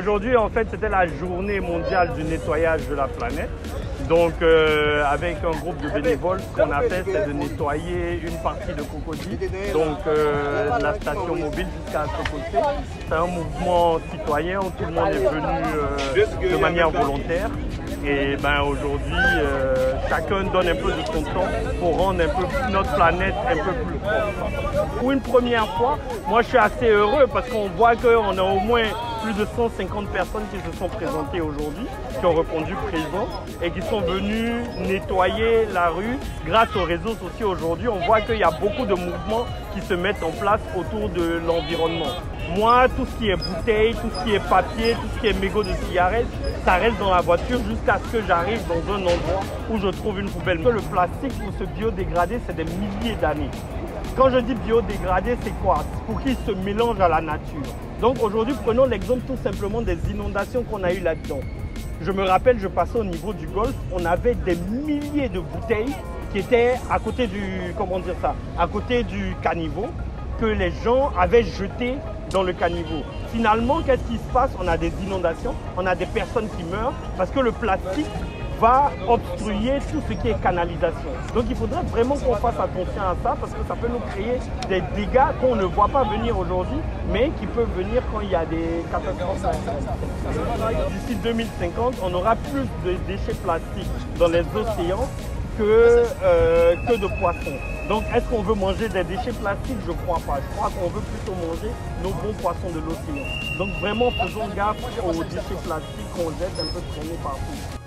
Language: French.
Aujourd'hui, en fait, c'était la journée mondiale du nettoyage de la planète. Donc, avec un groupe de bénévoles, ce qu'on a fait, c'est de nettoyer une partie de Cocody, donc la station mobile jusqu'à Cocody. C'est un mouvement citoyen où tout le monde est venu de manière volontaire. Et ben, aujourd'hui, chacun donne un peu de son temps pour rendre un peu notre planète un peu plus propre. Pour une première fois, moi je suis assez heureux parce qu'on voit qu'on a au moins plus de 150 personnes qui se sont présentées aujourd'hui, qui ont répondu présent et qui sont venues nettoyer la rue. Grâce aux réseaux sociaux aujourd'hui, on voit qu'il y a beaucoup de mouvements qui se mettent en place autour de l'environnement. Moi, tout ce qui est bouteilles, tout ce qui est papier, tout ce qui est mégots de cigarettes, ça reste dans la voiture jusqu'à ce que j'arrive dans un endroit où je trouve une poubelle. Le plastique, pour se biodégrader, c'est des milliers d'années. Quand je dis biodégradé, c'est quoi? Pour qu'il se mélange à la nature. Donc aujourd'hui, prenons l'exemple tout simplement des inondations qu'on a eues là-dedans. Je me rappelle, je passais au niveau du golfe, on avait des milliers de bouteilles qui étaient à côté du, comment dire ça, à côté du caniveau, que les gens avaient jeté dans le caniveau. Finalement, qu'est-ce qui se passe? On a des inondations, on a des personnes qui meurent parce que le plastique va obstruer tout ce qui est canalisation. Donc il faudrait vraiment qu'on fasse attention à ça parce que ça peut nous créer des dégâts qu'on ne voit pas venir aujourd'hui, mais qui peuvent venir quand il y a des catastrophes. D'ici 2050, on aura plus de déchets plastiques dans les océans que de poissons. Donc est-ce qu'on veut manger des déchets plastiques? Je ne crois pas. Je crois qu'on veut plutôt manger nos bons poissons de l'océan. Donc vraiment faisons gaffe aux déchets plastiques qu'on jette un peu traîner partout.